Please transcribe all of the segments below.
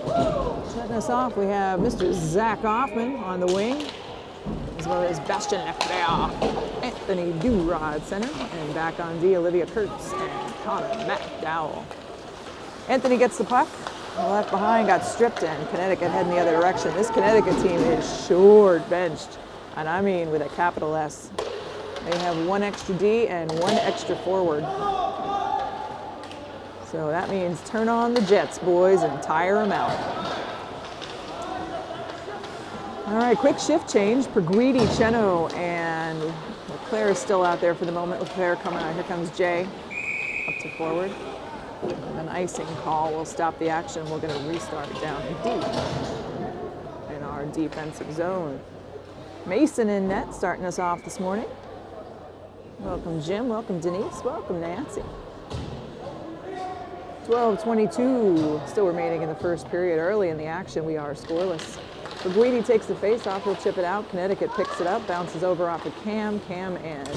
Setting us off, we have Mr. Zach Hoffman on the wing, as well as Bastian Lefebvre, Anthony Durod center, and back on D, Olivia Kurtz and Connor McDowell. Anthony gets the puck, left behind, got stripped, and Connecticut heading the other direction. This Connecticut team is short benched, and I mean with a capital S. They have one extra D and one extra forward. So that means turn on the jets, boys, and tire them out. All right, quick shift change. Peewee, Cheno, and Leclerc is still out there for the moment. Leclerc coming out. Here comes Jay up to forward. An icing call will stop the action. We're going to restart down deep in our defensive zone. Mason in net starting us off this morning. Welcome, Jim. Welcome, Denise. Welcome, Nancy. 12:22 still remaining in the first period. Early in the action, we are scoreless. Peewee takes the face-off. He'll chip it out. Connecticut picks it up, bounces over off of Cam. Cam and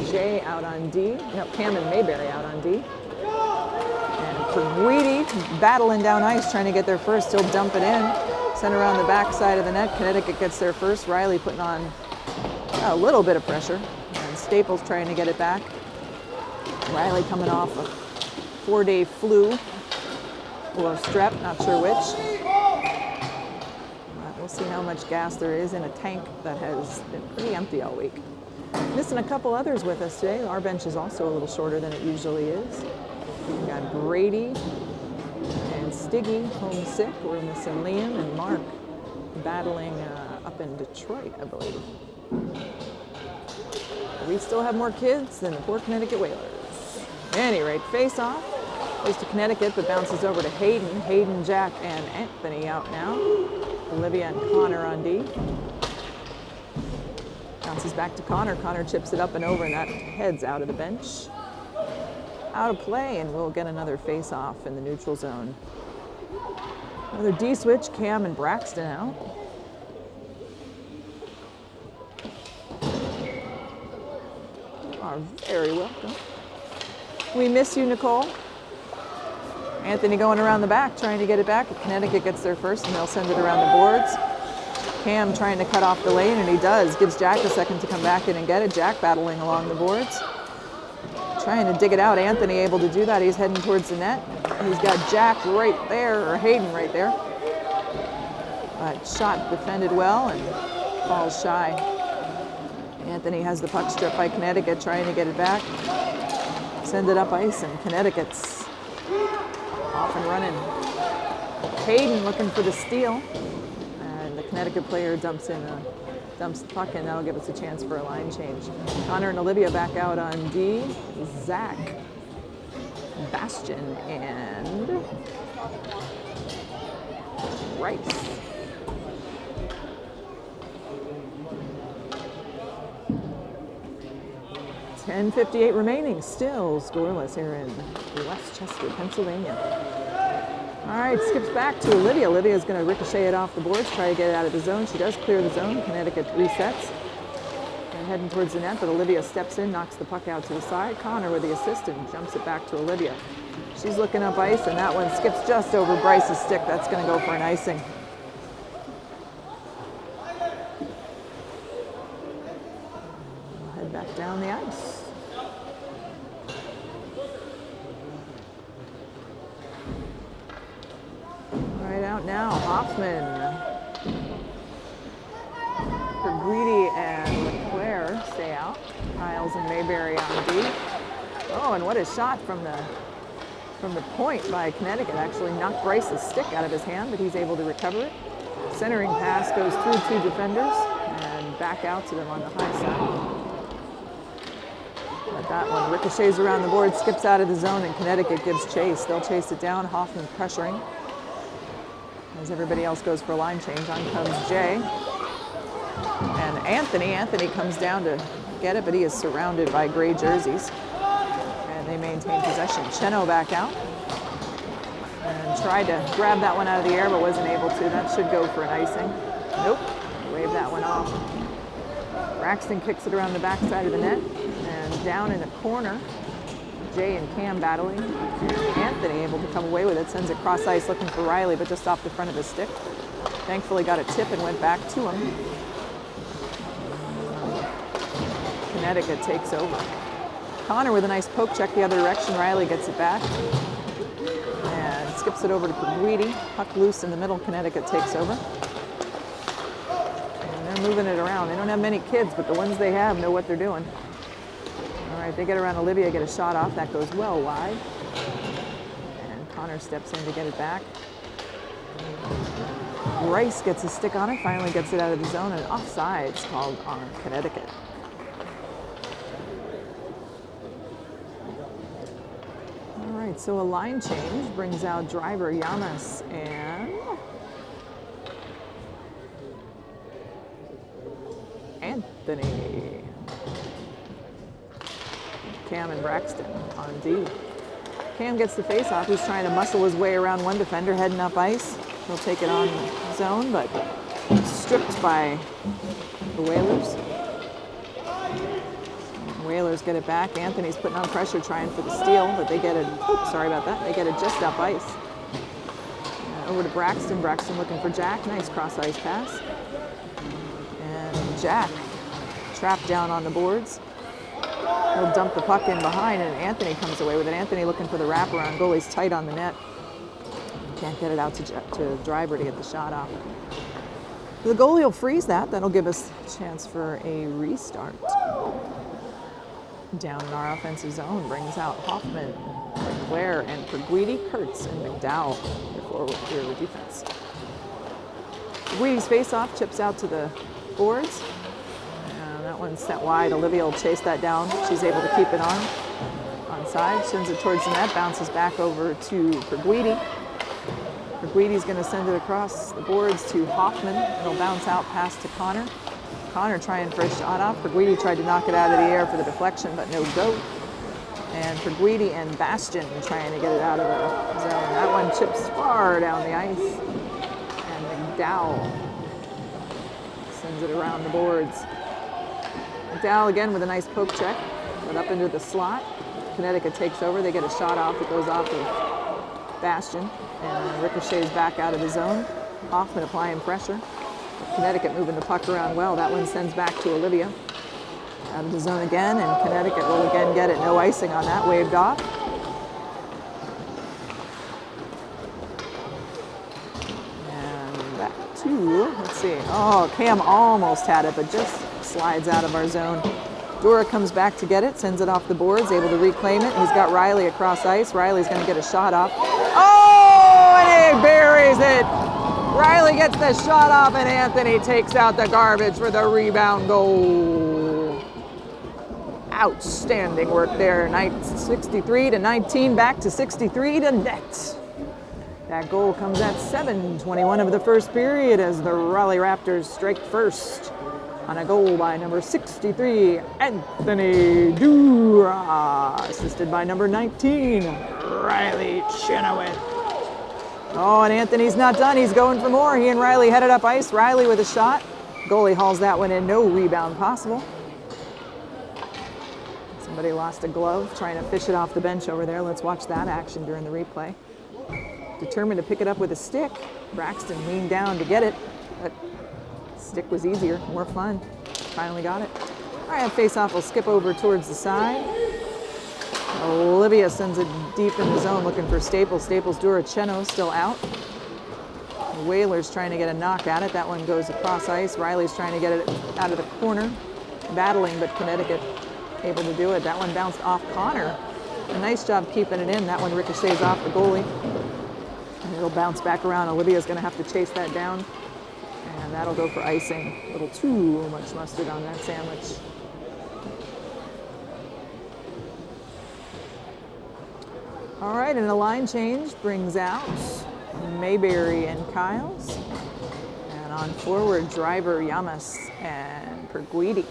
Jay out on D. No, Cam and Mayberry out on D. And Peewee battling down ice, trying to get there first. He'll dump it in. Sent around the back side of the net. Connecticut gets there first. Riley putting on a little bit of pressure. And Staples trying to get it back. Riley coming off a 4-day flu or strep, not sure which. We'll see how much gas there is in a tank that has been pretty empty all week. Missing a couple others with us today. Our bench is also a little shorter than it usually is. We've got Brady and Stiggy homesick. We're missing Liam and Mark battling up in Detroit, I believe. We still have more kids than the poor Connecticut Whalers. At any rate, face off. Goes to Connecticut, but bounces over to Hayden. Hayden, Jack, and Anthony out now. Olivia and Connor on D. Bounces back to Connor. Connor chips it up and over, and that heads out of the bench. Out of play, and we'll get another face-off in the neutral zone. Another D-switch, Cam and Braxton out. You are very welcome. We miss you, Nicole. Anthony going around the back, trying to get it back. Connecticut gets there first, and they'll send it around the boards. Cam trying to cut off the lane, and he does. Gives Jack a second to come back in and get it. Jack battling along the boards. Trying to dig it out. Anthony able to do that. He's heading towards the net. He's got Jack right there, or Hayden right there. But shot defended well and falls shy. Anthony has the puck stripped by Connecticut, trying to get it back. Send it up ice, and Connecticut's off and running. Hayden looking for the steal, and the Connecticut player dumps the puck in. That'll give us a chance for a line change. Connor and Olivia back out on D. Zach, Bastian, and Rice. .10:58 remaining, still scoreless here in Westchester, Pennsylvania. All right, skips back to Olivia. Olivia's going to ricochet it off the boards, try to get it out of the zone. She does clear the zone. Connecticut resets. They're heading towards the net, but Olivia steps in, knocks the puck out to the side. Connor with the assist and jumps it back to Olivia. She's looking up ice, and that one skips just over Bryce's stick. That's going to go for an icing. We'll head back down the ice. Right out now, Hoffman. Peewee and Leclerc stay out. Miles and Mayberry on D. Oh, and what a shot from the point by Connecticut. Actually knocked Bryce's stick out of his hand, but he's able to recover it. Centering pass goes through 2 defenders and back out to them on the high side. But that one ricochets around the board, skips out of the zone, and Connecticut gives chase. They'll chase it down. Hoffman pressuring. As everybody else goes for a line change, on comes Jay. And Anthony comes down to get it, but he is surrounded by gray jerseys. And they maintain possession. Cheno back out. And tried to grab that one out of the air, but wasn't able to. That should go for an icing. Nope, wave that one off. Braxton kicks it around the backside of the net. And down in the corner Jay and Cam battling. Anthony able to come away with it, sends it cross ice looking for Riley, but just off the front of his stick. Thankfully got a tip and went back to him. Connecticut takes over. Connor with a nice poke check the other direction. Riley gets it back and skips it over to Peewee. Puck loose in the middle. Connecticut takes over. And they're moving it around. They don't have many kids, but the ones they have know what they're doing. All right, they get around Olivia, get a shot off. That goes well wide. And Connor steps in to get it back. Rice gets a stick on it, finally gets it out of the zone, and offside's called on Connecticut. All right, so a line change brings out driver Yamas and Anthony. Cam and Braxton on D. Cam gets the face-off. He's trying to muscle his way around one defender, heading up ice. He'll take it on zone, but stripped by the Whalers. Whalers get it back. Anthony's putting on pressure, trying for the steal, but they get it. Oops, sorry about that. They get it just up ice. Over to Braxton. Braxton looking for Jack. Nice cross ice pass. And Jack trapped down on the boards. He'll dump the puck in behind, and Anthony comes away with it. Anthony looking for the wraparound. Goalie's tight on the net. Can't get it out to driver to get the shot off. The goalie will freeze that. That'll give us a chance for a restart. Down in our offensive zone brings out Hoffman, Claire, and Peewee, Kurtz, and McDowell for the defense. Peewee's face-off chips out to the boards. And that one's set wide. Olivia will chase that down. She's able to keep it on side. Sends it towards the net. Bounces back over to Peewee. Peewee's going to send it across the boards to Hoffman. It'll bounce out past to Connor. Connor trying for a shot off. Peewee tried to knock it out of the air for the deflection, but no go. And Peewee and Bastion trying to get it out of the zone. That one chips far down the ice. And McDowell sends it around the boards. McDowell again with a nice poke check, but up into the slot. Connecticut takes over. They get a shot off. It goes off of Bastion and ricochets back out of the zone. Hoffman applying pressure. Connecticut moving the puck around well. That one sends back to Olivia. Out of the zone again, and Connecticut will again get it. No icing on that, waved off. And back to, let's see. Oh, Cam almost had it, but just slides out of our zone. Dora comes back to get it, sends it off the boards, able to reclaim it. He's got Riley across ice. Riley's going to get a shot off. Oh, and he buries it. Riley gets the shot off, and Anthony takes out the garbage for the rebound goal. Outstanding work there. 63 to 19, back to 63 to net. That goal comes at 7:21 of the first period as the Raleigh Raptors strike first on a goal by number 63, Anthony Dura, assisted by number 19, Riley Chenoweth. Oh, and Anthony's not done. He's going for more. He and Riley headed up ice. Riley with a shot. Goalie hauls that one in. No rebound possible. Somebody lost a glove trying to fish it off the bench over there. Let's watch that action during the replay. Determined to pick it up with a stick. Braxton leaned down to get it, but stick was easier, more fun. Finally got it. All right, face-off will skip over towards the side. Olivia sends it deep in the zone looking for Staples. Staples, Duracheno still out. The Whalers trying to get a knock at it. That one goes across ice. Riley's trying to get it out of the corner. Battling, but Connecticut able to do it. That one bounced off Connor. A nice job keeping it in. That one ricochets off the goalie. And it'll bounce back around. Olivia's going to have to chase that down. And that'll go for icing. A little too much mustard on that sandwich. All right, and a line change brings out Mayberry and Kyles. And on forward, driver Yamas and Peewee.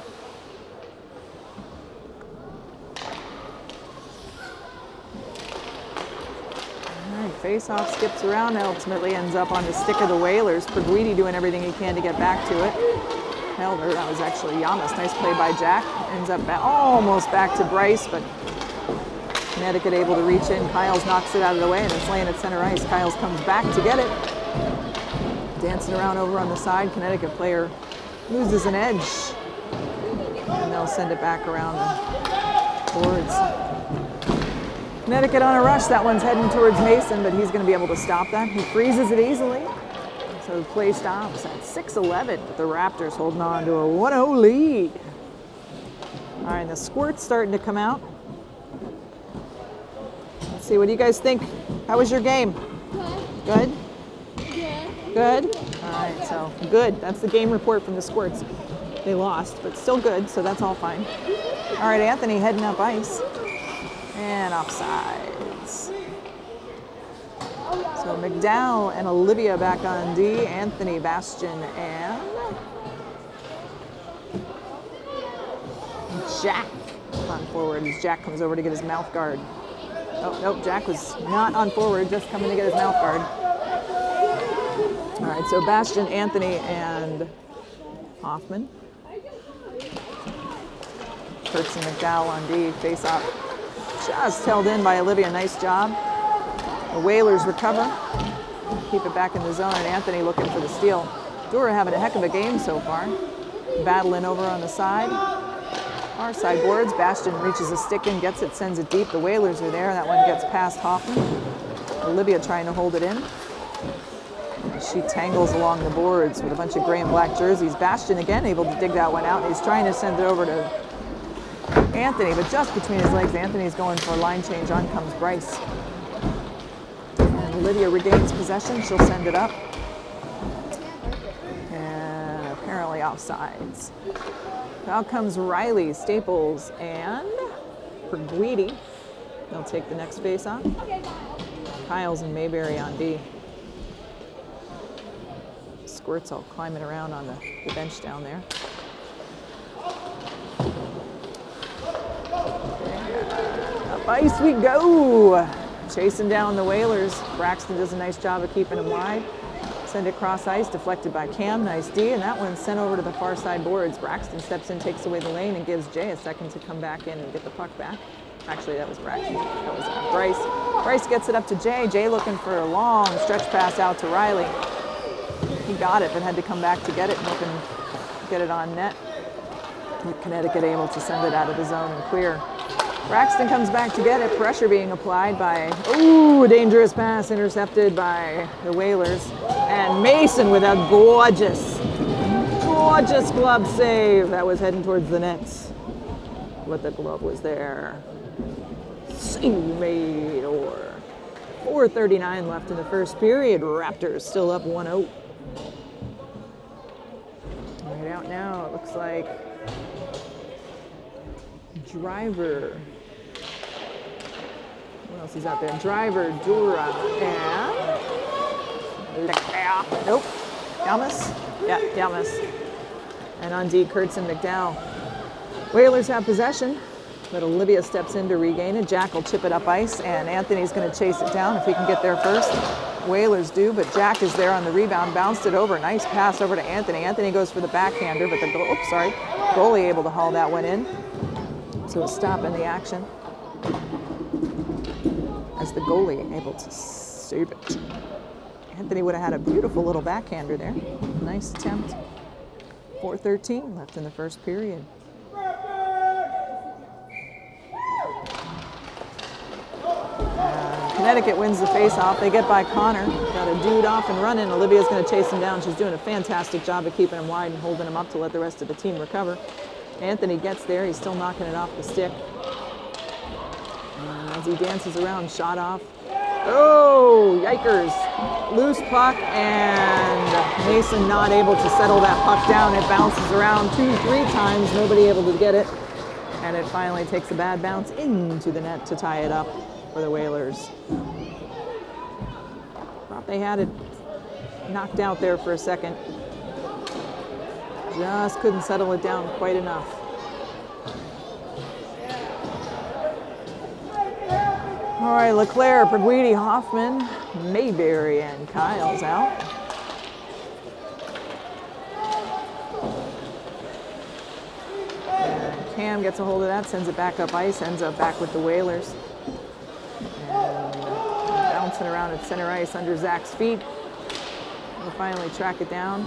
All right, face-off skips around, ultimately ends up on the stick of the Whalers. Peewee doing everything he can to get back to it. Helder, that was actually Yamas. Nice play by Jack. Ends up almost back to Bryce, but Connecticut able to reach in. Kyles knocks it out of the way, and it's laying at center ice. Kyles comes back to get it. Dancing around over on the side. Connecticut player loses an edge. And they'll send it back around the boards. Connecticut on a rush. That one's heading towards Mason, but he's going to be able to stop that. He freezes it easily. So the play stops at 6:11, with the Raptors holding on to a 1-0 lead. All right, the squirt's starting to come out. Let's see, what do you guys think? How was your game? Good. Good? Good? All right, so good. That's the game report from the squirts. They lost, but still good, so that's all fine. All right, Anthony heading up ice. And offsides. So McDowell and Olivia back on D. Anthony, Bastion, and Jack on forward as Jack comes over to get his mouth guard. Oh, nope, Jack was not on forward, just coming to get his mouth guard. All right, so Bastion, Anthony, and Hoffman. Kurtz and McDowell on D, face off. Just held in by Olivia, nice job. The Whalers recover, keep it back in the zone, and Anthony looking for the steal. Dura having a heck of a game so far. Battling over on the side. Our side boards, Bastion reaches a stick in, gets it, sends it deep. The Whalers are there, that one gets past Hoffman. Olivia trying to hold it in. She tangles along the boards with a bunch of gray and black jerseys. Bastion again able to dig that one out. He's trying to send it over to Anthony, but just between his legs, Anthony's going for a line change. On comes Bryce. And Olivia regains possession. She'll send it up. And apparently offsides. Out comes Riley, Staples, and Peewee. They'll take the next face off. Kyles and Mayberry on D. Squirts all climbing around on the bench down there. Up ice we go. Chasing down the Whalers. Braxton does a nice job of keeping them wide. Send it cross ice, deflected by Cam. Nice D, and that one's sent over to the far side boards. Braxton steps in, takes away the lane, and gives Jay a second to come back in and get the puck back. Actually, that was Braxton. That was Bryce. Bryce gets it up to Jay. Jay looking for a long stretch pass out to Riley. He got it, but had to come back to get it and open, get it on net. Connecticut able to send it out of the zone and clear. Braxton comes back to get it. Pressure being applied by, ooh, dangerous pass intercepted by the Whalers. And Mason with a gorgeous glove save. That was heading towards the nets. But the glove was there. Save made, or 4:39 left in the first period. Raptors still up 1-0. Right out now, it looks like Driver. What else is out there? Driver, Dura, and nope. Yamas? Yeah, Yamas. And on D, Kurtz and McDowell. Whalers have possession, but Olivia steps in to regain it. Jack will chip it up ice, and Anthony's going to chase it down if he can get there first. Whalers do, but Jack is there on the rebound, bounced it over. Nice pass over to Anthony. Anthony goes for the backhander, but the goalie able to haul that one in. So a stop in the action as the goalie able to save it. Anthony would have had a beautiful little backhander there. Nice attempt. 4:13 left in the first period. Connecticut wins the face-off. They get by Connor. Got a dude off and running. Olivia's going to chase him down. She's doing a fantastic job of keeping him wide and holding him up to let the rest of the team recover. Anthony gets there. He's still knocking it off the stick. And as he dances around, shot off. Oh, yikers. Loose puck, and Mason not able to settle that puck down. It bounces around 2-3 times. Nobody able to get it. And it finally takes a bad bounce into the net to tie it up for the Whalers. Thought they had it knocked out there for a second. Just couldn't settle it down quite enough. All right, LeClaire, Peewee, Hoffman, Mayberry, and Kyles out. And Cam gets a hold of that, sends it back up ice, ends up back with the Whalers. bouncing around at center ice under Zach's feet. We'll finally track it down.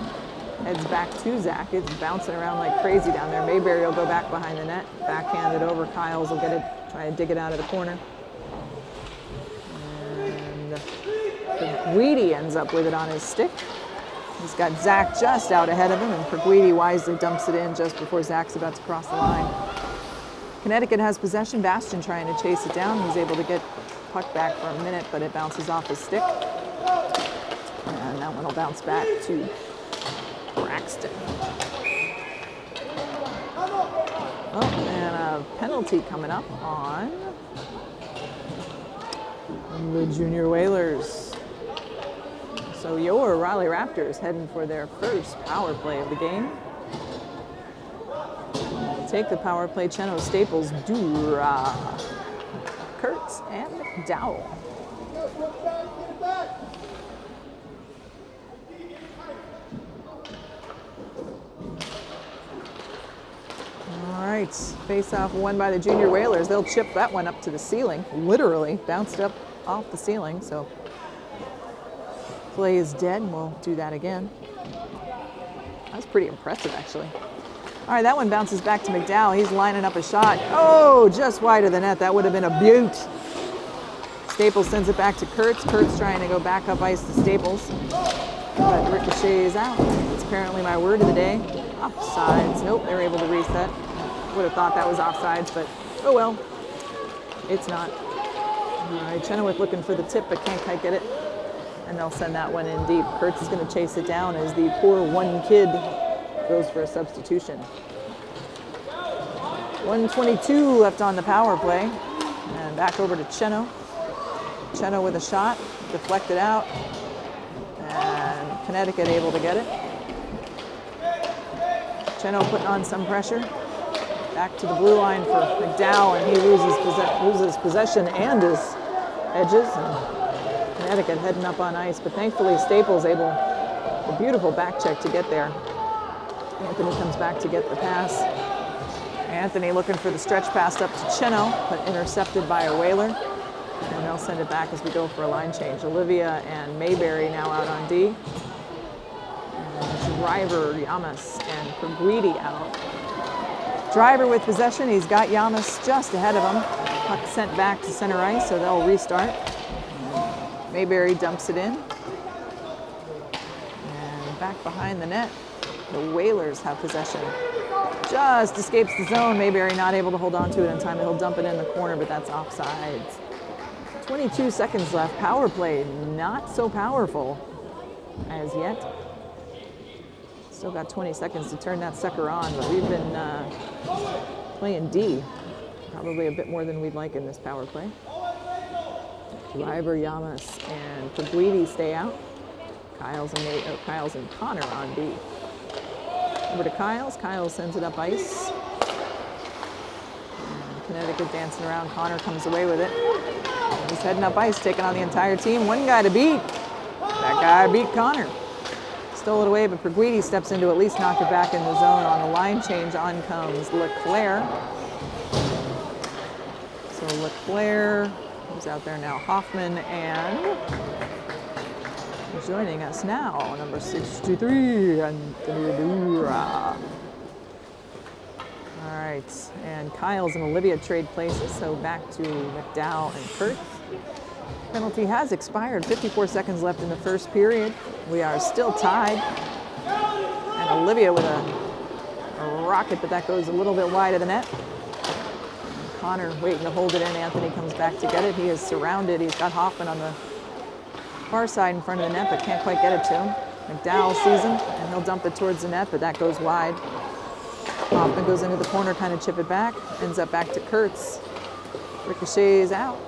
Heads back to Zach. It's bouncing around like crazy down there. Mayberry will go back behind the net. Backhand it over. Kyles will get it, try to dig it out of the corner. And Peewee ends up with it on his stick. He's got Zach just out ahead of him, and Peewee wisely dumps it in just before Zach's about to cross the line. Connecticut has possession. Bastian trying to chase it down. He's able to get puck back for a minute, but it bounces off his stick. And that one will bounce back to Braxton. Oh, and a penalty coming up on the Junior Whalers. So your Raleigh Raptors heading for their first power play of the game. Take the power play, Cheno, Staples, Dura, Kurtz, and McDowell. All right, face-off won by the Junior Whalers. They'll chip that one up to the ceiling, literally bounced up off the ceiling, so play is dead, and we'll do that again. That was pretty impressive, actually. All right, that one bounces back to McDowell. He's lining up a shot. Oh, just wide of the net. That would have been a beaut. Staples sends it back to Kurtz. Kurtz trying to go back up ice to Staples. But ricochet is out. It's apparently my word of the day. Offsides. Nope, they were able to reset. Would have thought that was offsides, but oh well. It's not. All right, Chenoweth looking for the tip, but can't quite get it. And they'll send that one in deep. Kurtz is going to chase it down as the poor one kid goes for a substitution. 1:22 left on the power play. And back over to Cheno. Cheno with a shot, deflected out. And Connecticut able to get it. Cheno putting on some pressure. Back to the blue line for McDowell, and he loses possession and his edges. And Connecticut heading up on ice, but thankfully Staples able, a beautiful back check to get there. Anthony comes back to get the pass. Anthony looking for the stretch pass up to Cheno, but intercepted by a Whaler. And they'll send it back as we go for a line change. Olivia and Mayberry now out on D. And Driver, Yamas, and Peewee out. Driver with possession. He's got Yamas just ahead of him. Puck sent back to center ice, so they'll restart. Mayberry dumps it in. And back behind the net, the Whalers have possession. Just escapes the zone. Mayberry not able to hold on to it in time. He'll dump it in the corner, but that's offsides. 22 seconds left. Power play, not so powerful as yet. Still got 20 seconds to turn that sucker on, but we've been playing D. Probably a bit more than we'd like in this power play. Driver, Yamas, and Peewee stay out. Kyles and Connor on D. Over to Kyles. Kyles sends it up ice. And Connecticut dancing around. Connor comes away with it. He's heading up ice, taking on the entire team. One guy to beat. That guy beat Connor. Stole it away, but Peewee steps in to at least knock it back in the zone. On the line change, on comes Leclerc. So Leclerc, who's out there now, Hoffman, and joining us now, number 63, Anthony Dura. All right, and Kyles and Olivia trade places, so back to McDowell and Kurtz. Penalty has expired. 54 seconds left in the first period. We are still tied. And Olivia with a rocket, but that goes a little bit wide of the net. And Connor waiting to hold it in. Anthony comes back to get it. He is surrounded. He's got Hoffman on the far side in front of the net, but can't quite get it to him. McDowell sees him, and he'll dump it towards the net, but that goes wide. Hoffman goes into the corner, kind of chip it back. Ends up back to Kurtz. Ricochet is out.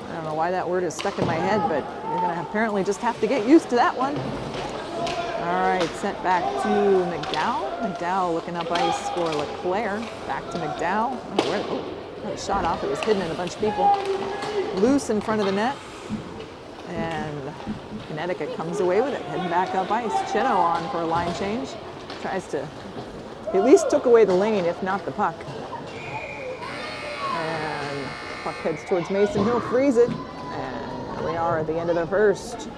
I don't know why that word is stuck in my head, but you're going to apparently just have to get used to that one. All right, sent back to McDowell. McDowell looking up ice for Leclerc. Back to McDowell. Got a shot off. It was hidden in a bunch of people. Loose in front of the net. And Connecticut comes away with it, heading back up ice. Cheno on for a line change. Tries to, at least took away the lane, if not the puck. And puck heads towards Mason. He'll freeze it. And Here we are at the end of the first.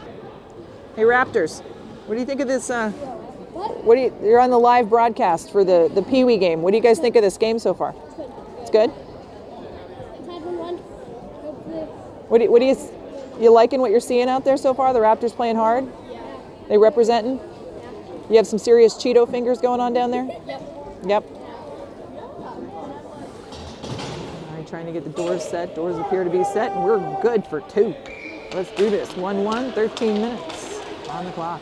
Hey Raptors, what do you think of this? You're on the live broadcast for the Peewee game. What do you guys think of this game so far? It's good. What do you liking what you're seeing out there so far? The Raptors playing hard? Yeah. They representing? Yeah. You have some serious Cheeto fingers going on down there? Yep. All right, trying to get the doors set. Doors appear to be set, and we're good for 2. Let's do this. 1-1, 13 minutes on the clock.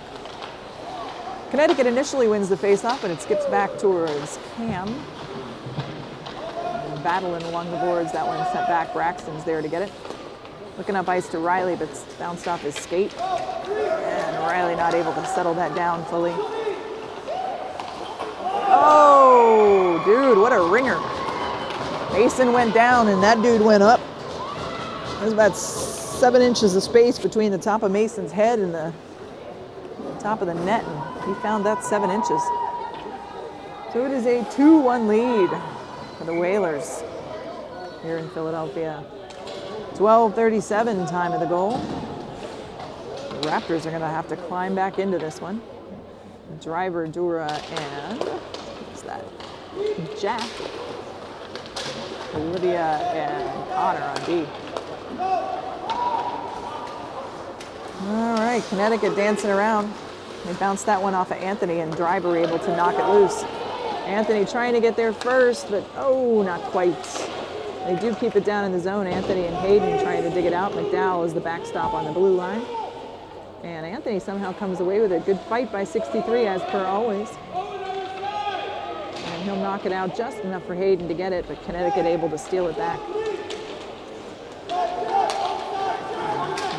Connecticut initially wins the faceoff, but it skips back towards Cam. And battling along the boards. That one sent back. Braxton's there to get it. Looking up ice to Riley, but bounced off his skate. And Riley not able to settle that down fully. Oh, dude, what a ringer. Mason went down and that dude went up. There's about 7 inches of space between the top of Mason's head and the top of the net, and he found that 7 inches. So it is a 2-1 lead for the Whalers here in Philadelphia. 12:37 time of the goal. The Raptors are going to have to climb back into this one. Driver, Dura, and what's that? Jack, Olivia, and Connor on D. All right, Connecticut dancing around. They bounced that one off of Anthony, and Driver able to knock it loose. Anthony trying to get there first, but oh, not quite. They do keep it down in the zone. Anthony and Hayden trying to dig it out. McDowell is the backstop on the blue line. And Anthony somehow comes away with a good fight by 63, as per always. And he'll knock it out just enough for Hayden to get it, but Connecticut able to steal it back.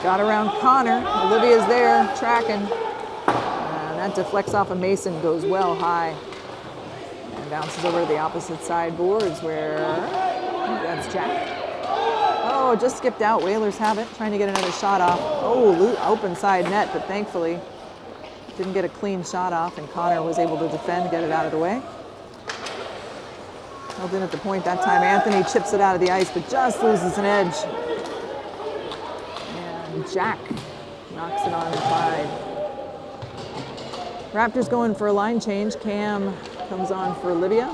Got around Connor. Olivia's there, tracking. And that deflects off of Mason, goes well high. And bounces over to the opposite side boards where that's Jack. Oh, just skipped out. Whalers have it, trying to get another shot off. Oh, open side net, but thankfully didn't get a clean shot off, and Connor was able to defend, get it out of the way. Held in at the point that time. Anthony chips it out of the ice, but just loses an edge. And Jack knocks it on the side. Raptors going for a line change. Cam comes on for Olivia.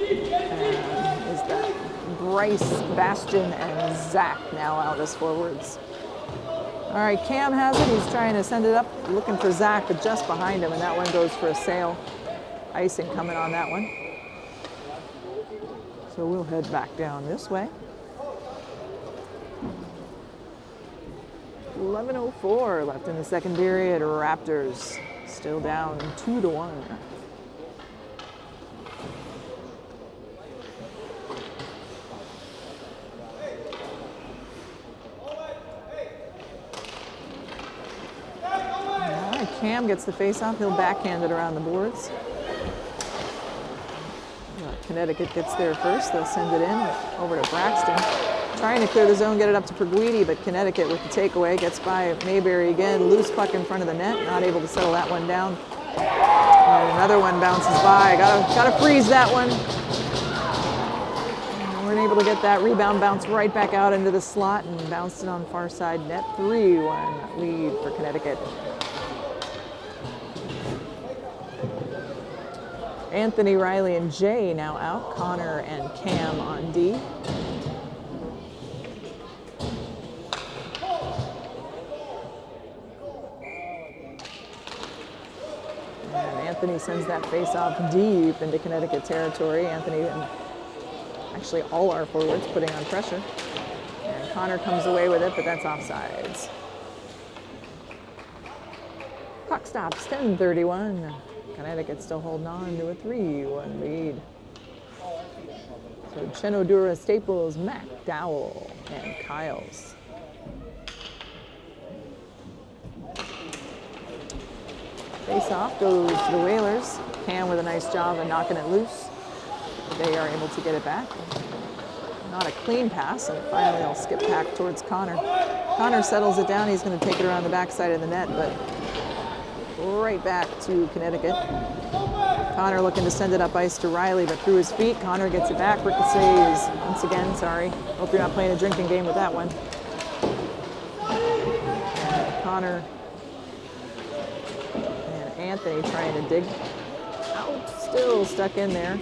And is that Bryce, Bastion, and Zach now out as forwards. All right, Cam has it. He's trying to send it up, looking for Zach, but just behind him, and that one goes for a sail. Icing coming on that one. So we'll head back down this way. 11:04 left in the second period. Raptors still down 2-1. Cam gets the face-off. He'll backhand it around the boards. Connecticut gets there first. They'll send it in over to Braxton. Trying to clear the zone, get it up to Peewee, but Connecticut with the takeaway. Gets by Mayberry again. Loose puck in front of the net. Not able to settle that one down. And another one bounces by. Gotta freeze that one. And weren't able to get that rebound bounce right back out into the slot and bounced it on far side net. 3-1 lead for Connecticut. Anthony, Riley, and Jay now out. Connor and Cam on D. And Anthony sends that face-off deep into Connecticut territory. Anthony and actually all our forwards putting on pressure. And Connor comes away with it, but that's offsides. Clock stops, 10:31. Connecticut still holding on to a 3-1 lead. So Chenodura, Staples, McDowell, and Kyles. Face off goes to the Whalers. Cam with a nice job of knocking it loose. They are able to get it back. Not a clean pass, and finally they'll skip back towards Connor. Connor settles it down. He's going to take it around the backside of the net, but right back to Connecticut. Connor looking to send it up ice to Riley, but through his feet, Connor gets it back. Ricochet's once again, sorry. Hope you're not playing a drinking game with that one. Connor and Anthony trying to dig out, still stuck in there.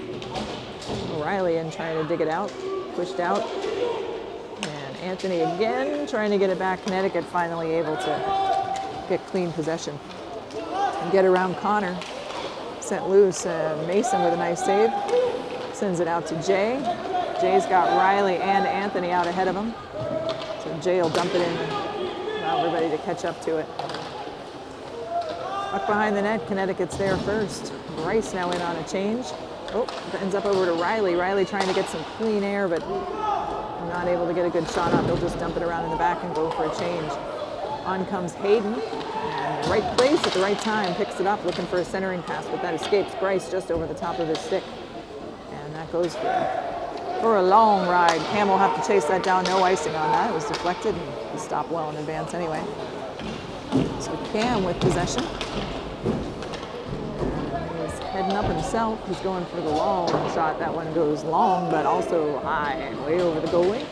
Riley in trying to dig it out, pushed out. And Anthony again trying to get it back. Connecticut finally able to get clean possession and get around Connor. Sent loose. Mason with a nice save. Sends it out to Jay. Jay's got Riley and Anthony out ahead of him. So Jay will dump it in and allow everybody to catch up to it. Up behind the net, Connecticut's there first. Bryce now in on a change. Oh, ends up over to Riley. Riley trying to get some clean air, but not able to get a good shot up. He'll just dump it around in the back and go for a change. On comes Hayden. And right place at the right time, picks it up, looking for a centering pass, but that escapes Bryce just over the top of his stick. And that goes for a long ride. Cam will have to chase that down. No icing on that. It was deflected and he stopped well in advance anyway. So Cam with possession. He's heading up himself. He's going for the long shot. That one goes long, but also high, way over the goalie.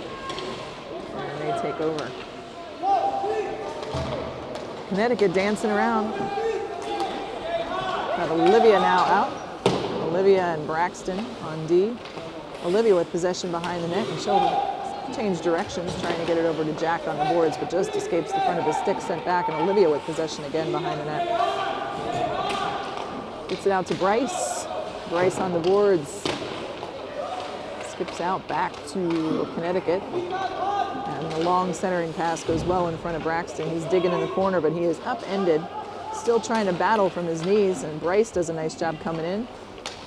And they take over. Connecticut dancing around. Got Olivia now out. Olivia and Braxton on D. Olivia with possession behind the net, and she'll change directions, trying to get it over to Jack on the boards, but just escapes the front of his stick, sent back, and Olivia with possession again behind the net. Gets it out to Bryce. Bryce on the boards. Skips out back to Connecticut. And the long centering pass goes well in front of Braxton. He's digging in the corner, but he is upended. Still trying to battle from his knees, and Bryce does a nice job coming in,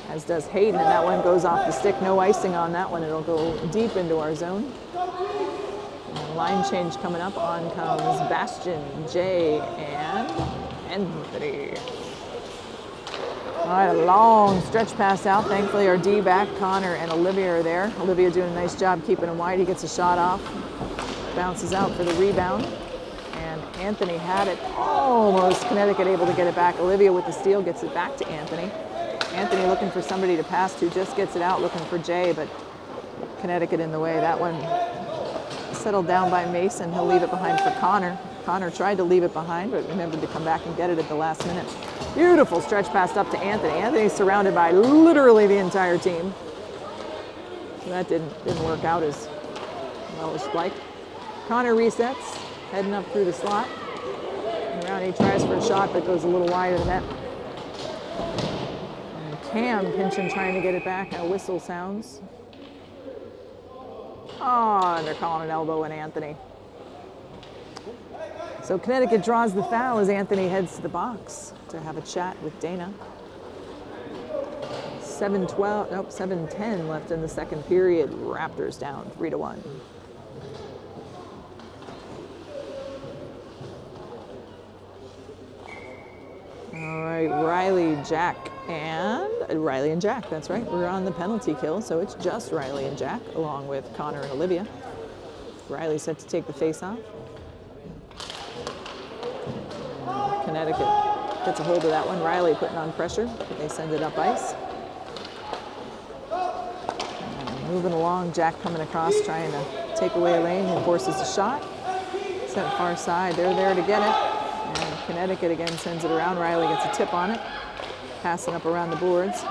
as does Hayden, and that one goes off the stick. No icing on that one. It'll go deep into our zone. And line change coming up. On comes Bastion, Jay, and Anthony. All right, a long stretch pass out. Thankfully, our D back, Connor and Olivia are there. Olivia doing a nice job keeping him wide. He gets a shot off. Bounces out for the rebound. And Anthony had it almost. Connecticut able to get it back. Olivia with the steal gets it back to Anthony. Anthony looking for somebody to pass to, just gets it out, looking for Jay, but Connecticut in the way. That one settled down by Mason. He'll leave it behind for Connor. Connor tried to leave it behind, but remembered to come back and get it at the last minute. Beautiful stretch pass up to Anthony. Anthony's surrounded by literally the entire team. So that didn't work out as well as like. Connor resets, heading up through the slot. And around he tries for a shot, but goes a little wide of the net. Cam pinching, trying to get it back. A whistle sounds. Oh, and they're calling an elbow on Anthony. So Connecticut draws the foul as Anthony heads to the box to have a chat with Dana. 7:10 left in the second period. Raptors down 3-1. All right, Riley and Jack, that's right. We're on the penalty kill, so it's just Riley and Jack, along with Connor and Olivia. Riley set to take the face-off. Connecticut gets a hold of that one. Riley putting on pressure, but they send it up ice. And moving along, Jack coming across, trying to take away a lane and forces a shot. Sent far side, they're there to get it. And Connecticut again sends it around. Riley gets a tip on it. Passing up around the boards.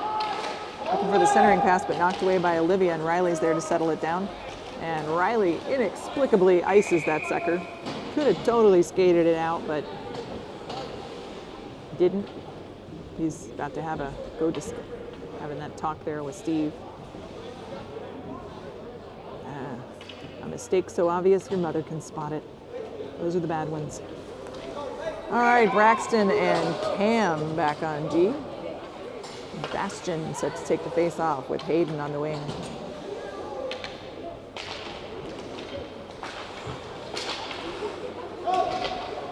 Looking for the centering pass, but knocked away by Olivia, and Riley's there to settle it down. And Riley inexplicably ices that sucker. Could have totally skated it out, but didn't. He's about to have having that talk there with Steve. A mistake so obvious your mother can spot it. Those are the bad ones. All right, Braxton and Cam back on G. Bastion set to take the face off with Hayden on the wing.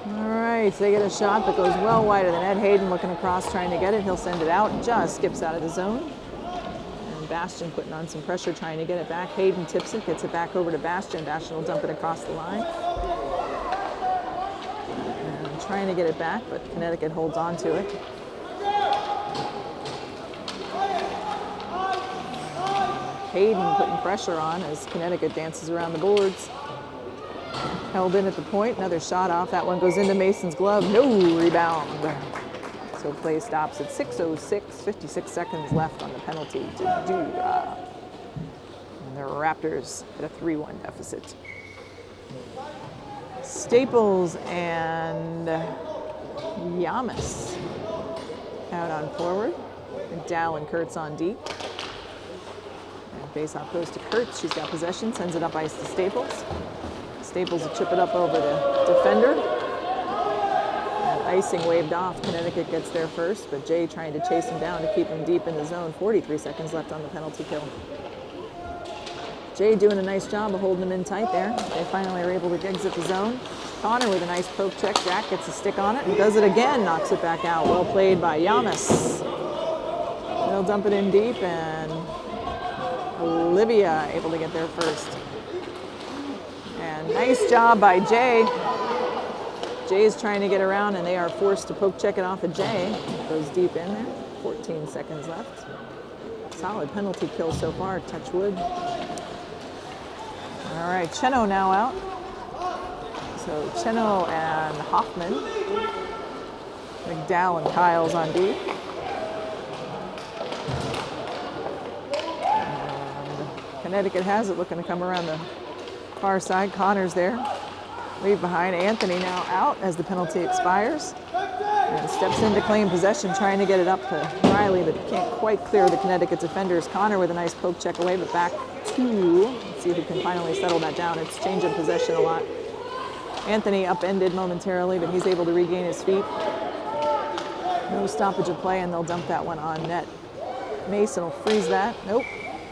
All right, so they get a shot that goes well wide of the net. Hayden looking across, trying to get it. He'll send it out, just skips out of the zone. And Bastion putting on some pressure, trying to get it back. Hayden tips it, gets it back over to Bastion. Bastion will dump it across the line. And trying to get it back, but Connecticut holds on to it. Hayden putting pressure on as Connecticut dances around the boards. Held in at the point, another shot off. That one goes into Mason's glove. No rebound. So play stops at 6:06, 56 seconds left on the penalty to do. And the Raptors at a 3-1 deficit. Staples and Yamas out on forward. And Dow and Kurtz on deep. And face-off goes to Kurtz. She's got possession, sends it up ice to Staples. Staples will chip it up over the defender. And icing waved off. Connecticut gets there first, but Jay trying to chase him down to keep him deep in the zone. 43 seconds left on the penalty kill. Jay doing a nice job of holding him in tight there. They finally are able to exit the zone. Connor with a nice poke check. Jack gets a stick on it and does it again. Knocks it back out. Well played by Yamas. They'll dump it in deep, and Olivia able to get there first. And nice job by Jay. Jay's trying to get around, and they are forced to poke check it off of Jay. It goes deep in there. 14 seconds left. Solid penalty kill so far. Touch wood. All right, Cheno now out. So Cheno and Hoffman. McDowell and Kyle's on deep. And Connecticut has it, looking to come around the far side. Connor's there. Leave behind. Anthony now out as the penalty expires. And steps in to claim possession, trying to get it up to Riley, but can't quite clear the Connecticut defenders. Connor with a nice poke check away, but back to, let's see if he can finally settle that down. It's changing possession a lot. Anthony upended momentarily, but he's able to regain his feet. No stoppage of play, and they'll dump that one on net. Mason will freeze that. Nope.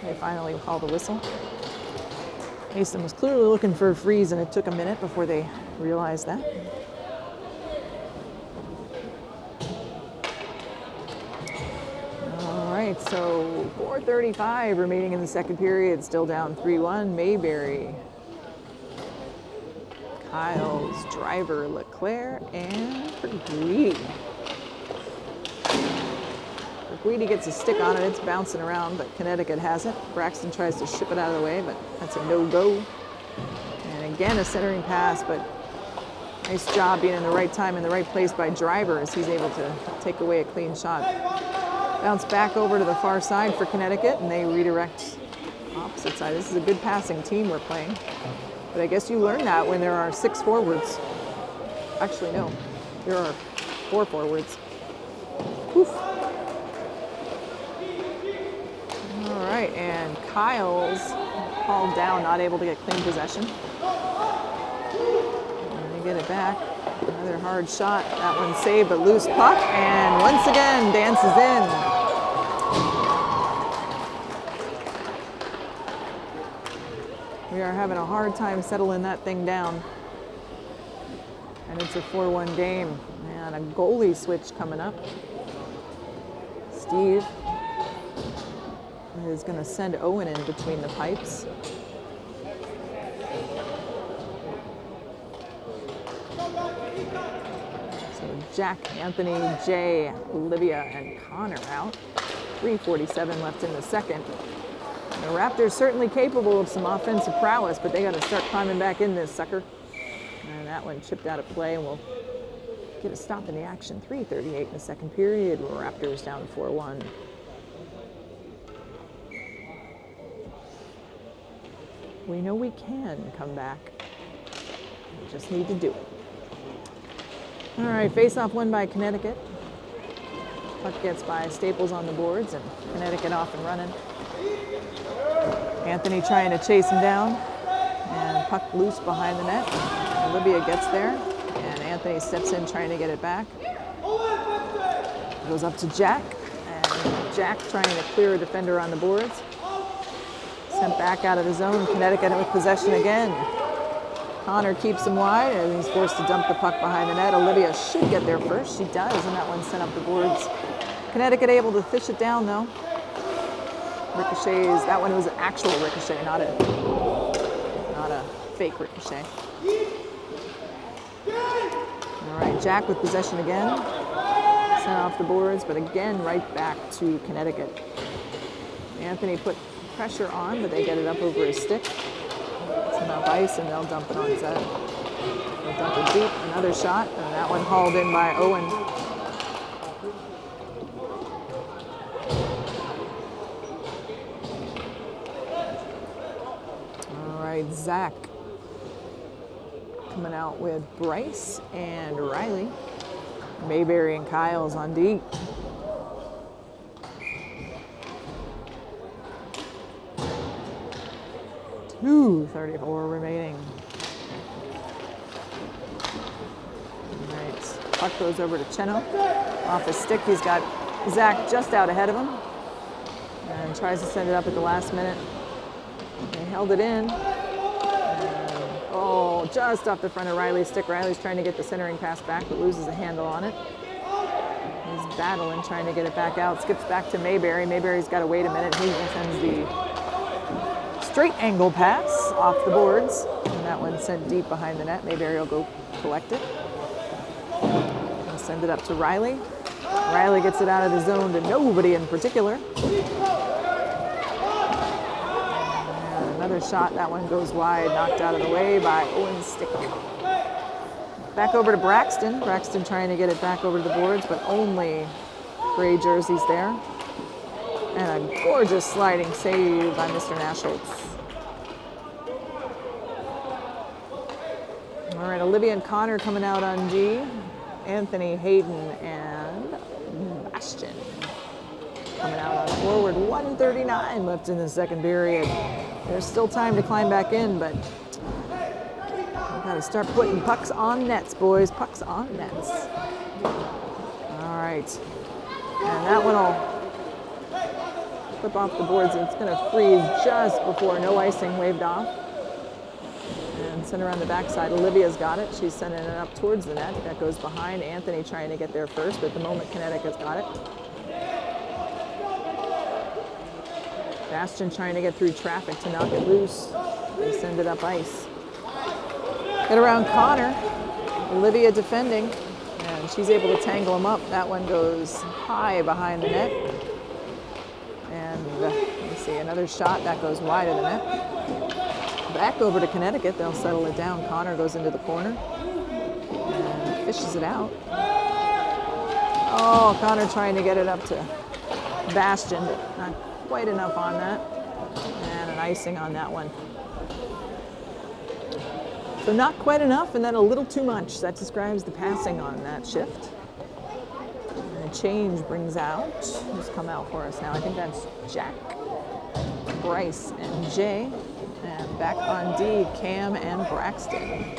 They finally call the whistle. Mason was clearly looking for a freeze, and it took a minute before they realized that. All right, so 4:35 remaining in the second period, still down 3-1. Mayberry, Kyle's driver, Leclerc, and Peewee. Peewee gets a stick on it. It's bouncing around, but Connecticut has it. Braxton tries to ship it out of the way, but that's a no-go. And again, a centering pass, but nice job being in the right time in the right place by Driver as he's able to take away a clean shot. Bounce back over to the far side for Connecticut, and they redirect opposite side. This is a good passing team we're playing. But I guess you learn that when there are 6 forwards. Actually, no. There are 4 forwards. Oof. All right, and Kyle's hauled down, not able to get clean possession. And they get it back. Another hard shot. That one saved, but loose puck. And once again, dances in. We are having a hard time settling that thing down. And it's a 4-1 game. And a goalie switch coming up. Steve is going to send Owen in between the pipes. So Jack, Anthony, Jay, Olivia, and Connor out. 3:47 left in the second. The Raptors certainly capable of some offensive prowess, but they got to start climbing back in this sucker. And that one chipped out of play, and we'll get a stop in the action. 3:38 in the second period. Raptors down 4-1. We know we can come back. We just need to do it. All right, face-off won by Connecticut. Puck gets by Staples on the boards, and Connecticut off and running. Anthony trying to chase him down, and puck loose behind the net. Olivia gets there, and Anthony steps in trying to get it back. Goes up to Jack, and Jack trying to clear a defender on the boards. Sent back out of the zone. Connecticut with possession again. Connor keeps him wide, and he's forced to dump the puck behind the net. Olivia should get there first. She does, and that one sent up the boards. Connecticut able to fish it down, though. Ricochets. That one was an actual ricochet, not a fake ricochet. All right, Jack with possession again. Sent off the boards, but again, right back to Connecticut. Anthony put pressure on, but they get it up over his stick. It's enough ice, and they'll dump it on set. They dump it deep, another shot, and that one hauled in by Owen. All right, Zach coming out with Bryce and Riley. Mayberry and Kyle's on D. .234 remaining. All right, puck goes over to Cheno. Off his stick, he's got Zach just out ahead of him. And tries to send it up at the last minute. They held it in. Oh, just off the front of Riley's stick. Riley's trying to get the centering pass back, but loses a handle on it. He's battling, trying to get it back out. Skips back to Mayberry. Mayberry's got to wait a minute. He sends the straight angle pass off the boards. And that one's sent deep behind the net. Mayberry will go collect it. He'll send it up to Riley. Riley gets it out of the zone to nobody in particular. Another shot, that one goes wide, knocked out of the way by Owen's stick. Back over to Braxton. Braxton trying to get it back over to the boards, but only gray jerseys there. And a gorgeous sliding save by Mr. Nashholtz. All right, Olivia and Connor coming out on G. Anthony, Hayden, and Bastion coming out on forward. 1:39 left in the second period. There's still time to climb back in, but we've got to start putting pucks on nets, boys. Pucks on nets. All right. And that one will flip off the boards, and it's going to freeze just before no icing waved off. And send around the backside. Olivia's got it. She's sending it up towards the net. That goes behind. Anthony trying to get there first, but at the moment Connecticut's got it. Bastion trying to get through traffic to knock it loose. They send it up ice. Get around Connor. Olivia defending, and she's able to tangle him up. That one goes high behind the net. And let me see, another shot that goes wide of the net. Back over to Connecticut. They'll settle it down. Connor goes into the corner and fishes it out. Oh, Connor trying to get it up to Bastion, but not quite enough on that, and an icing on that one. So not quite enough, and then a little too much. That describes the passing on that shift. And a change brings out, who's come out for us now? I think that's Jack, Bryce, and Jay. And back on D, Cam and Braxton.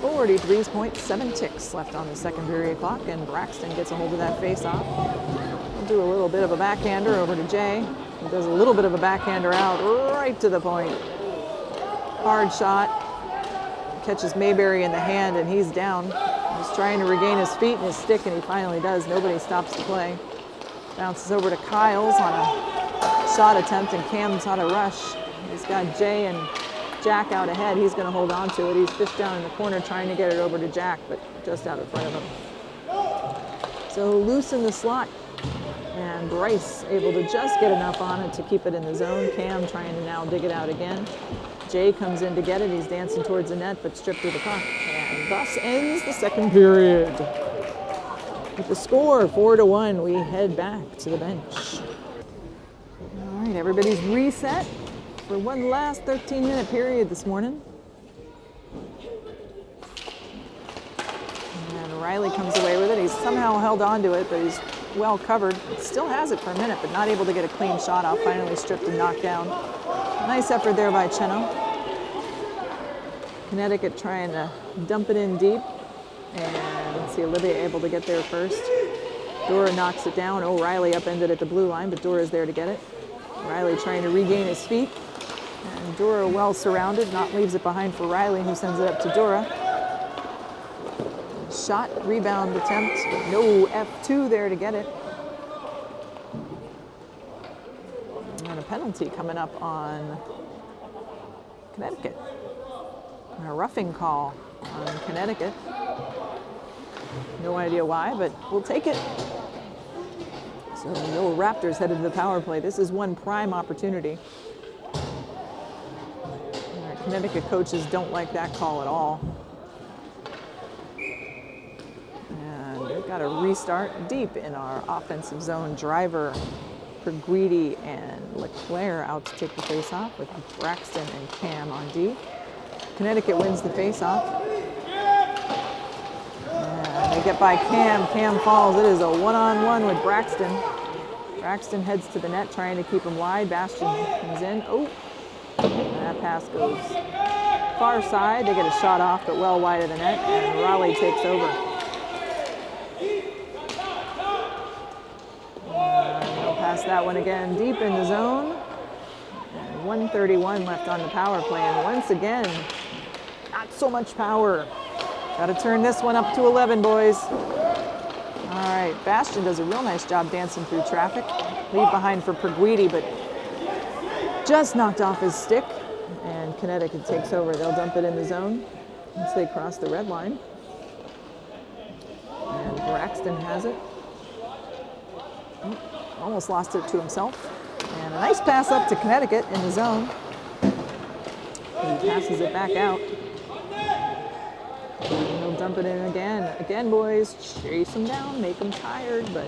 43.7 ticks left on the second period clock, and Braxton gets a hold of that face-off. Do a little bit of a backhander over to Jay. He does a little bit of a backhander out right to the point. Hard shot. Catches Mayberry in the hand, and he's down. He's trying to regain his feet and his stick, and he finally does. Nobody stops to play. Bounces over to Kyles on a shot attempt, and Cam's on a rush. He's got Jay and Jack out ahead. He's going to hold on to it. He's fished down in the corner trying to get it over to Jack, but just out in front of him. So loose in the slot. And Bryce able to just get enough on it to keep it in the zone. Cam trying to now dig it out again. Jay comes in to get it. He's dancing towards the net, but stripped through the puck. And thus ends the second period. With the score, 4-1, we head back to the bench. All right, everybody's reset for one last 13-minute period this morning. And Riley comes away with it. He's somehow held on to it, but he's well covered. Still has it for a minute, but not able to get a clean shot off. Finally stripped and knocked down. Nice effort there by Cheno. Connecticut trying to dump it in deep. And let's see, Olivia able to get there first. Dora knocks it down. O'Reilly upended at the blue line, but Dora's there to get it. Riley trying to regain his feet. And Dora well surrounded, leaves it behind for Riley, who sends it up to Dora. Shot, rebound attempt, but no F2 there to get it. And a penalty coming up on Connecticut. And a roughing call on Connecticut. No idea why, but we'll take it. So no Raptors headed to the power play. This is one prime opportunity. All right, Connecticut coaches don't like that call at all. And they've got a restart deep in our offensive zone. Driver, Peewee, and LeClaire out to take the face-off with Braxton and Cam on D. Connecticut wins the face-off. And they get by Cam. Cam falls. It is a one-on-one with Braxton. Braxton heads to the net, trying to keep him wide. Bastion comes in. Oh, and that pass goes far side. They get a shot off, but well wide of the net, and Raleigh takes over. They'll pass that one again deep in the zone. And 1:31 left on the power play, and once again, not so much power. Got to turn this one up to 11, boys. All right, Bastion does a real nice job dancing through traffic. Leave behind for Peewee, but just knocked off his stick. And Connecticut takes over. They'll dump it in the zone once they cross the red line. And Braxton has it. Oh, almost lost it to himself. And a nice pass up to Connecticut in the zone. He passes it back out. And they'll dump it in again. Again, boys, chase them down, make them tired, but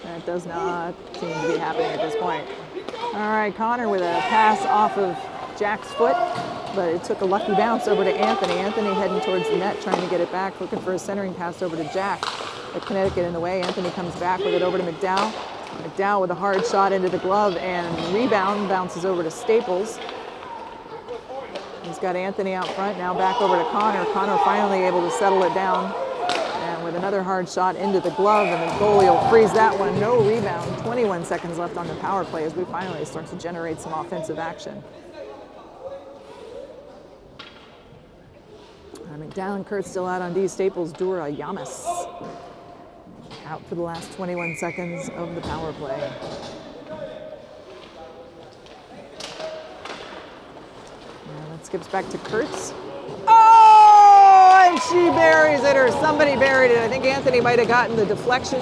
that does not seem to be happening at this point. All right, Connor with a pass off of Jack's foot, but it took a lucky bounce over to Anthony. Anthony heading towards the net, trying to get it back, looking for a centering pass over to Jack. But Connecticut in the way. Anthony comes back with it over to McDowell. McDowell with a hard shot into the glove, and rebound bounces over to Staples. He's got Anthony out front, now back over to Connor. Connor finally able to settle it down. And with another hard shot into the glove, and the goalie will freeze that one. No rebound. 21 seconds left on the power play as we finally start to generate some offensive action. McDowell and Kurt still out on D. Staples, Dura, Yamas out for the last 21 seconds of the power play. Skips back to Kurtz. Oh, and she buries it, or somebody buried it. I think Anthony might have gotten the deflection.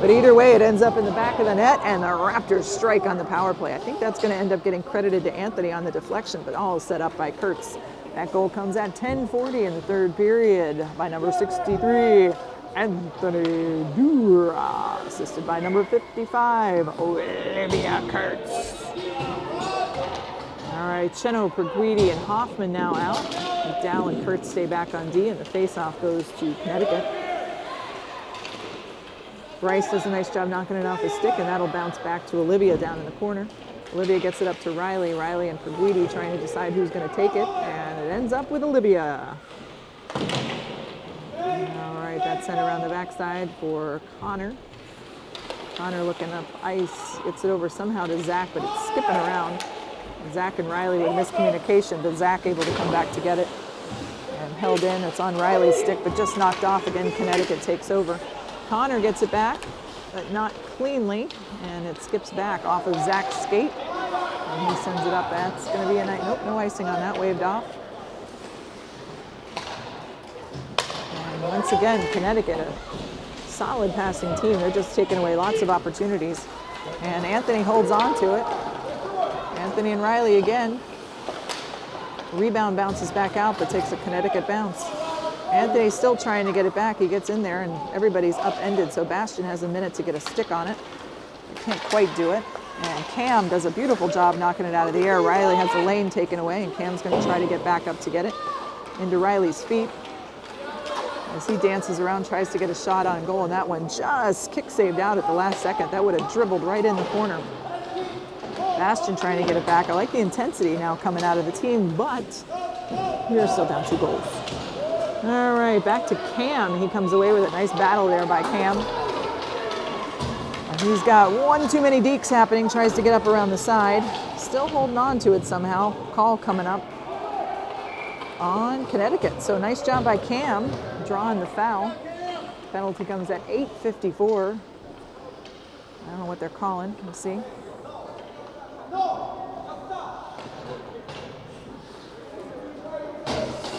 But either way, it ends up in the back of the net, and the Raptors strike on the power play. I think that's going to end up getting credited to Anthony on the deflection, but all set up by Kurtz. That goal comes at 10:40 in the third period by number 63, Anthony Dura, assisted by number 55, Olivia Kurtz. All right, Cheno, Peewee, and Hoffman now out. McDowell and Kurtz stay back on D, and the face-off goes to Connecticut. Bryce does a nice job knocking it off his stick, and that'll bounce back to Olivia down in the corner. Olivia gets it up to Riley. Riley and Peewee trying to decide who's going to take it, and it ends up with Olivia. All right, that's sent around the backside for Connor. Connor looking up ice, gets it over somehow to Zach, but it's skipping around. Zach and Riley with miscommunication, but Zach able to come back to get it. And held in, it's on Riley's stick, but just knocked off again. Connecticut takes over. Connor gets it back, but not cleanly, and it skips back off of Zach's skate. And he sends it up. That's going to be a night. Nope, no icing on that, waved off. And once again, Connecticut, a solid passing team. They're just taking away lots of opportunities. And Anthony holds on to it. Anthony and Riley again. Rebound bounces back out, but takes a Connecticut bounce. Anthony's still trying to get it back. He gets in there, and everybody's upended, so Bastion has a minute to get a stick on it. He can't quite do it. And Cam does a beautiful job knocking it out of the air. Riley has the lane taken away, and Cam's going to try to get back up to get it into Riley's feet. As he dances around, tries to get a shot on goal, and that one just kick-saved out at the last second. That would have dribbled right in the corner. Bastion trying to get it back. I like the intensity now coming out of the team, but we are still down 2 goals. All right, back to Cam. He comes away with a nice battle there by Cam. And he's got one too many dekes happening, tries to get up around the side. Still holding on to it somehow. Call coming up on Connecticut. So nice job by Cam, drawing the foul. Penalty comes at 8:54. I don't know what they're calling. Let's see.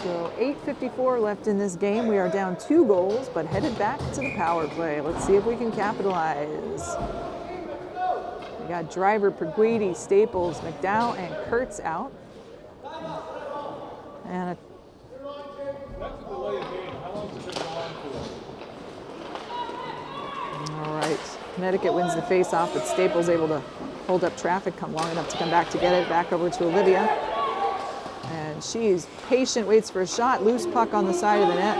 So 8:54 left in this game. We are down 2 goals, but headed back to the power play. Let's see if we can capitalize. We got Driver, Peewee, Staples, McDowell, and Kurtz out. And a all right, Connecticut wins the face-off, but Staples able to hold up traffic, come long enough to come back to get it, back over to Olivia. And she's patient, waits for a shot, loose puck on the side of the net.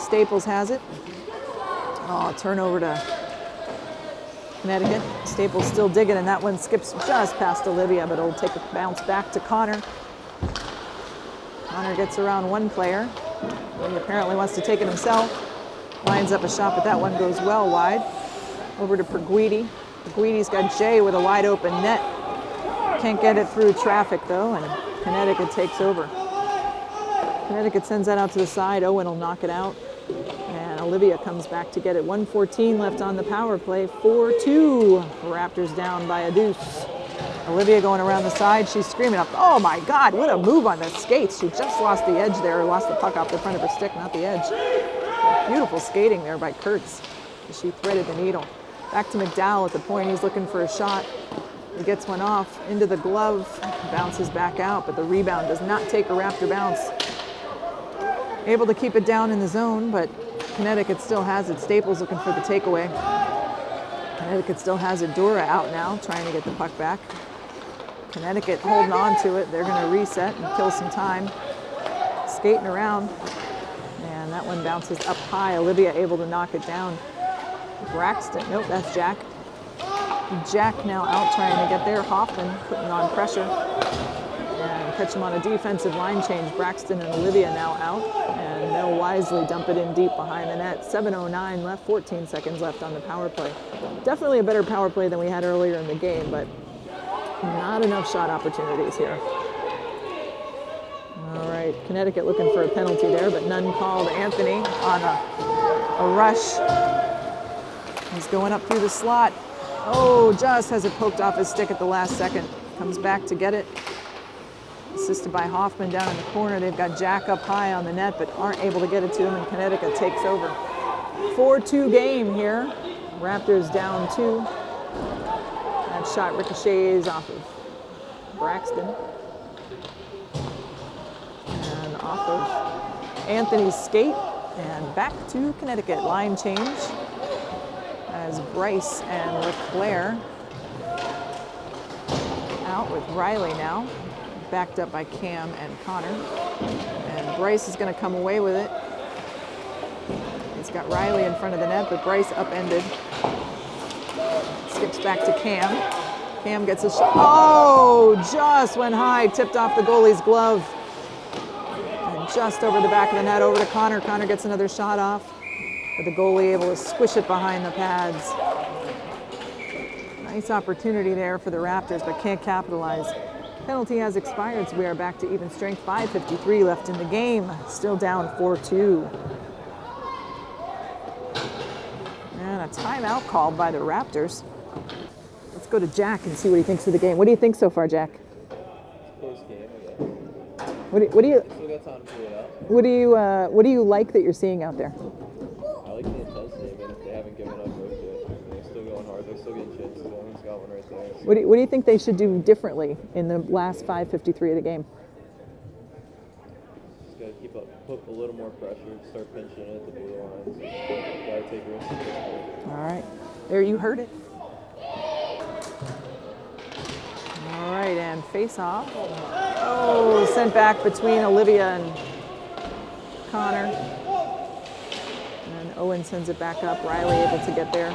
Staples has it. Oh, turnover to Connecticut. Staples still digging, and that one skips just past Olivia, but it'll take a bounce back to Connor. Connor gets around one player. He apparently wants to take it himself. Lines up a shot, but that one goes well wide. Over to Peewee. Peewee's got Jay with a wide open net. Can't get it through traffic though, and Connecticut takes over. Connecticut sends that out to the side. Owen will knock it out. And Olivia comes back to get it. 1:14 left on the power play. 4-2. Raptors down by a deuce. Olivia going around the side. She's screaming up. Oh my God, what a move on the skates. She just lost the edge there. Lost the puck off the front of her stick, not the edge. Beautiful skating there by Kurtz. She threaded the needle. Back to McDowell at the point. He's looking for a shot. He gets one off into the glove. Bounces back out, but the rebound does not take a Raptor bounce. Able to keep it down in the zone, but Connecticut still has it. Staples looking for the takeaway. Connecticut still has it. Dura out now, trying to get the puck back. Connecticut holding on to it. They're going to reset and kill some time. Skating around. And that one bounces up high. Olivia able to knock it down. Braxton, nope, that's Jack. Jack now out trying to get there. Hoffman putting on pressure. And catch him on a defensive line change. Braxton and Olivia now out. And they'll wisely dump it in deep behind the net. 7:09 left, 14 seconds left on the power play. Definitely a better power play than we had earlier in the game, but not enough shot opportunities here. All right, Connecticut looking for a penalty there, but none called. Anthony on a rush. He's going up through the slot. Oh, just has it poked off his stick at the last second. Comes back to get it. Assisted by Hoffman down in the corner. They've got Jack up high on the net, but aren't able to get it to him, and Connecticut takes over. 4-2 game here. Raptors down 2. That shot ricochets off of Braxton. And off of Anthony's skate. And back to Connecticut. Line change as Bryce and Leclerc out with Riley now. Backed up by Cam and Connor. And Bryce is going to come away with it. He's got Riley in front of the net, but Bryce upended. Skips back to Cam. Cam gets a shot. Oh, just went high, tipped off the goalie's glove. And just over the back of the net, over to Connor. Connor gets another shot off, but the goalie able to squish it behind the pads. Nice opportunity there for the Raptors, but can't capitalize. Penalty has expired, so we are back to even strength. 5:53 left in the game. Still down 4-2. And a timeout called by the Raptors. Let's go to Jack and see what he thinks of the game. What do you think so far, Jack? Close game, I guess. What do you Still got time to figure it out. what do you like that you're seeing out there? I like the intensity, but if they haven't given up right there, they're still going hard. They're still getting chances. Owen's got one right there. So. What do you think they should do differently in the last 5:53 of the game? Just gotta keep up, put a little more pressure, start pinching it at the blue lines. Gotta take risks at this point. All right, there you heard it. All right, and face off. Oh, sent back between Olivia and Connor. And Owen sends it back up. Riley able to get there,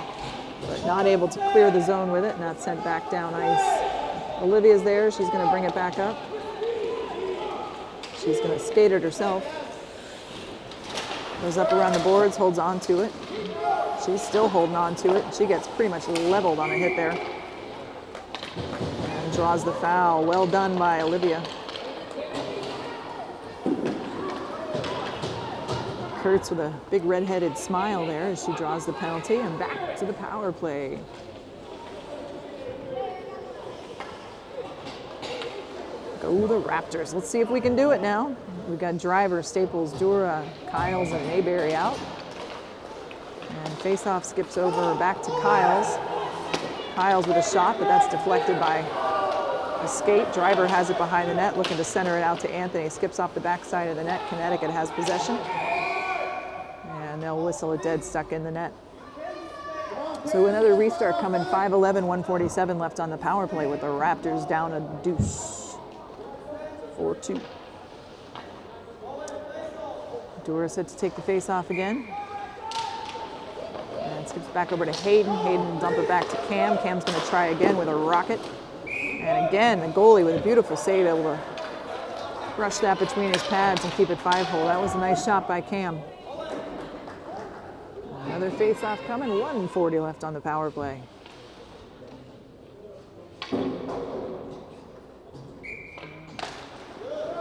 but not able to clear the zone with it. Not sent back down ice. Olivia's there. She's going to bring it back up. She's going to skate it herself. Goes up around the boards, holds on to it. She's still holding on to it. She gets pretty much leveled on a hit there. And draws the foul. Well done by Olivia. Kurtz with a big red-headed smile there as she draws the penalty, and back to the power play. Go the Raptors. Let's see if we can do it now. We've got Driver, Staples, Dura, Kyles, and Mayberry out. And face-off skips over back to Kyles. Kyles with a shot, but that's deflected by Escape. Driver has it behind the net, looking to center it out to Anthony. Skips off the backside of the net. Connecticut has possession. And they'll whistle it dead, stuck in the net. So another restart coming. 5:11, 1:47 left on the power play with the Raptors down a deuce. 4-2. Dura set to take the face off again. And skips back over to Hayden. Hayden will dump it back to Cam. Cam's going to try again with a rocket. And again, the goalie with a beautiful save, able to brush that between his pads and keep it 5-hole. That was a nice shot by Cam. Another face-off coming. 1:40 left on the power play.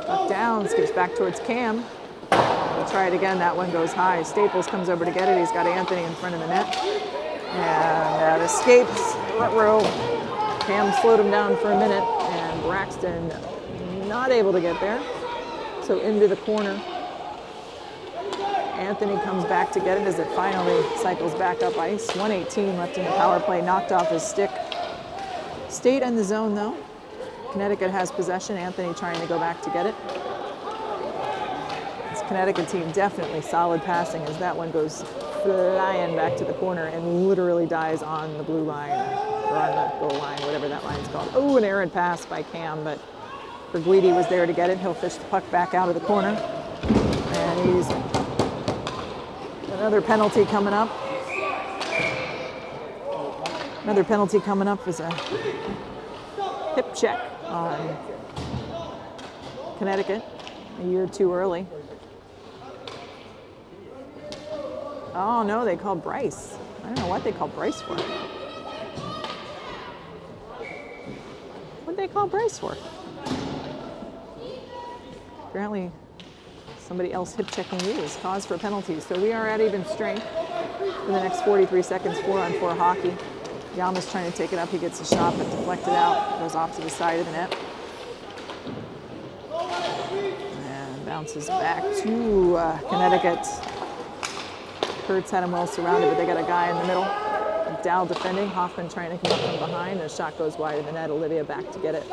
Up down, skips back towards Cam. We'll try it again. That one goes high. Staples comes over to get it. He's got Anthony in front of the net. And that escapes. Row. Cam slowed him down for a minute, and Braxton not able to get there. So into the corner. Anthony comes back to get it as it finally cycles back up ice. 1:18 left in the power play. Knocked off his stick. Stayed in the zone though. Connecticut has possession. Anthony trying to go back to get it. This Connecticut team definitely solid passing as that one goes flying back to the corner and literally dies on the blue line or on the goal line, whatever that line's called. Oh, an errant pass by Cam, but Berguidi was there to get it. He'll fish the puck back out of the corner. And he's another penalty coming up. Another penalty coming up is a hip check on Connecticut a year too early. Oh no, they called Bryce. I don't know what they called Bryce for. What'd they call Bryce for? Apparently somebody else hip checking you is cause for penalties. So we are at even strength for the next 43 seconds, 4-on-4 hockey. Yama's trying to take it up. He gets a shot, but deflected out. Goes off to the side of the net. And bounces back to Connecticut. Kurtz had him well surrounded, but they got a guy in the middle. Dow defending. Hoffman trying to come up from behind. A shot goes wide of the net. Olivia back to get it.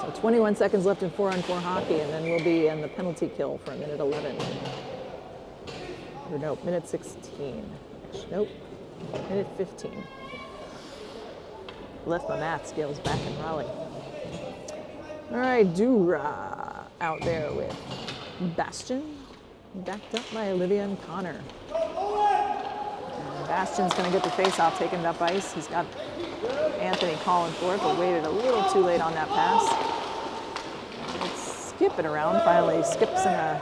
So 21 seconds left in 4-on-4 hockey, and then we'll be in the penalty kill for a minute 11. Or nope, minute 16. Nope, minute 15. Left my math skills back in Raleigh. All right, Dura out there with Bastion, backed up by Olivia and Connor. And Bastion's going to get the face-off, taking it up ice. He's got Anthony calling for it, but waited a little too late on that pass. It's skipping around, finally skips in a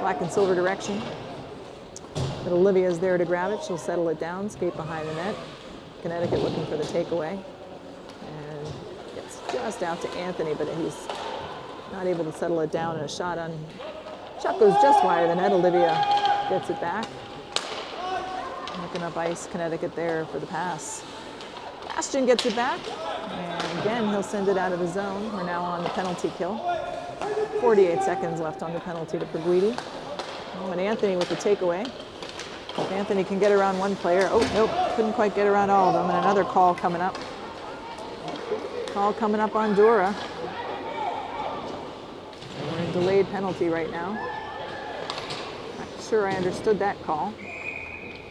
black and silver direction. But Olivia's there to grab it. She'll settle it down, skate behind the net. Connecticut looking for the takeaway. And gets just out to Anthony, but he's not able to settle it down. And a shot goes just wide of the net. Olivia gets it back. Looking up ice, Connecticut there for the pass. Bastion gets it back. And again, he'll send it out of the zone. We're now on the penalty kill. 48 seconds left on the penalty to Peewee. Oh, and Anthony with the takeaway. If Anthony can get around one player. Oh, nope, couldn't quite get around all of them. And another call coming up. Call coming up on Dura. We're in delayed penalty right now. Not sure I understood that call,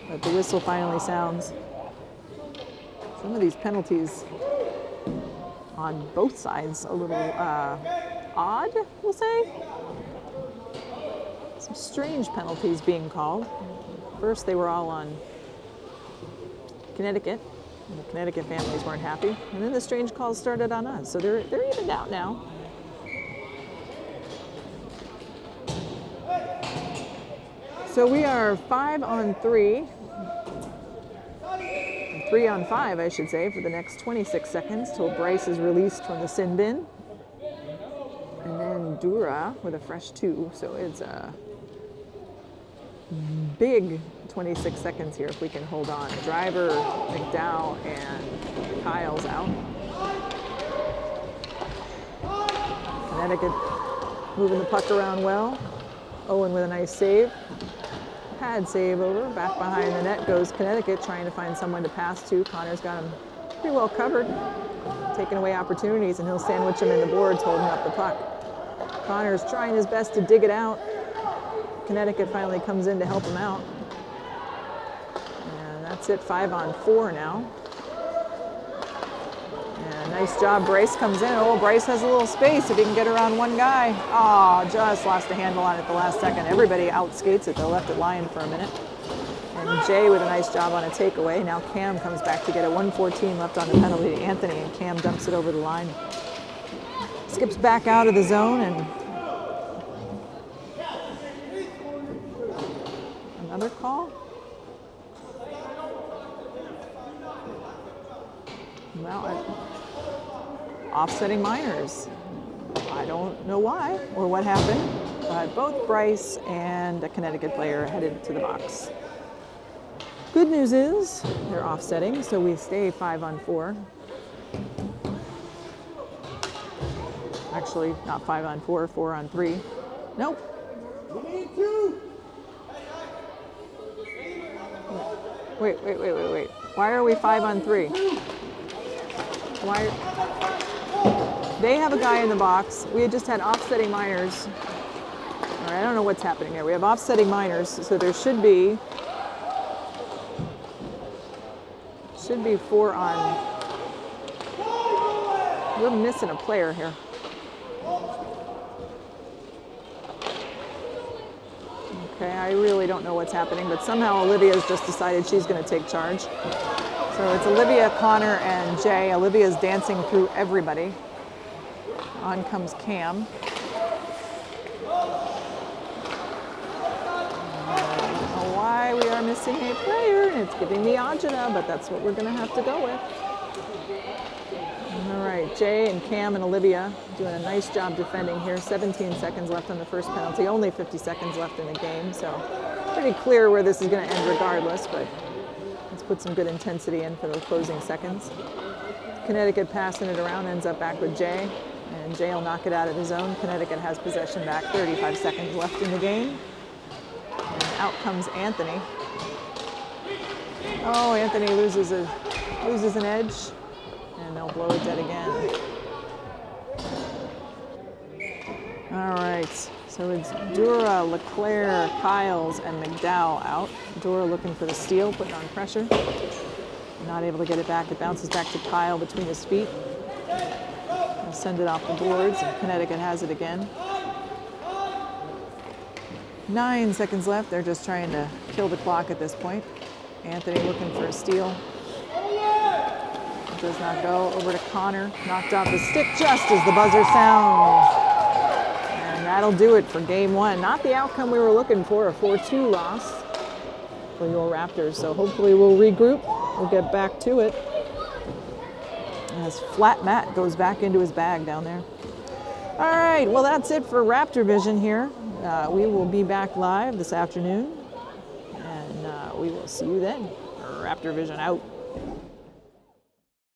but the whistle finally sounds. Some of these penalties on both sides a little odd, we'll say. Some strange penalties being called. First, they were all on Connecticut, and the Connecticut families weren't happy. And then the strange calls started on us. So they're evened out now. So we are 5-on-3. 3-on-5, I should say, for the next 26 seconds till Bryce is released from the sin bin. And then Dura with a fresh 2. So it's a big 26 seconds here if we can hold on. Driver, McDowell, and Kyle's out. Connecticut moving the puck around well. Owen with a nice save. Pad save over. Back behind the net goes Connecticut, trying to find someone to pass to. Connor's got him pretty well covered. taking away opportunities, and he'll sandwich him in the boards holding up the puck. Connor's trying his best to dig it out. Connecticut finally comes in to help him out. And that's it, 5-on-4 now. And nice job, Bryce comes in. Oh, Bryce has a little space if he can get around one guy. Oh, just lost a handle on it at the last second. Everybody outskates it, though, left it lying for a minute. And Jay with a nice job on a takeaway. Now Cam comes back to get it. 1:14 left on the penalty to Anthony, and Cam dumps it over the line. Skips back out of the zone, and another call. Well, offsetting minors. I don't know why or what happened, but both Bryce and a Connecticut player headed to the box. Good news is they're offsetting, so we stay 5-on-4. Actually, not 5-on-4, 4-on-3. Nope. Wait. Why are we 5-on-3? Why? They have a guy in the box. We had just had offsetting minors. All right, I don't know what's happening here. We have offsetting minors, so there should be 4 on. We're missing a player here. Okay, I really don't know what's happening, but somehow Olivia's just decided she's going to take charge. So it's Olivia, Connor, and Jay. Olivia's dancing through everybody. On comes Cam. I don't know why we are missing a player, and it's giving me Ajita, but that's what we're going to have to go with. All right, Jay and Cam and Olivia doing a nice job defending here. 17 seconds left on the first penalty. Only 50 seconds left in the game, so pretty clear where this is going to end regardless, but let's put some good intensity in for the closing seconds. Connecticut passing it around, ends up back with Jay, and Jay will knock it out of his zone. Connecticut has possession back, 35 seconds left in the game. And out comes Anthony. Oh, Anthony loses an edge, and they'll blow it dead again. All right, so it's Dura, Leclerc, Kyles, and McDowell out. Dura looking for the steal, putting on pressure. Not able to get it back. It bounces back to Kyle between his feet. He'll send it off the boards, and Connecticut has it again. 9 seconds left. They're just trying to kill the clock at this point. Anthony looking for a steal. Does not go. Over to Connor. Knocked off the stick just as the buzzer sounds. And that'll do it for game one. Not the outcome we were looking for, a 4-2 loss for your Raptors. So hopefully we'll regroup. We'll get back to it. As Flat Matt goes back into his bag down there. All right, well, that's it for Raptor Vision here. We will be back live this afternoon, and we will see you then. Raptor Vision out.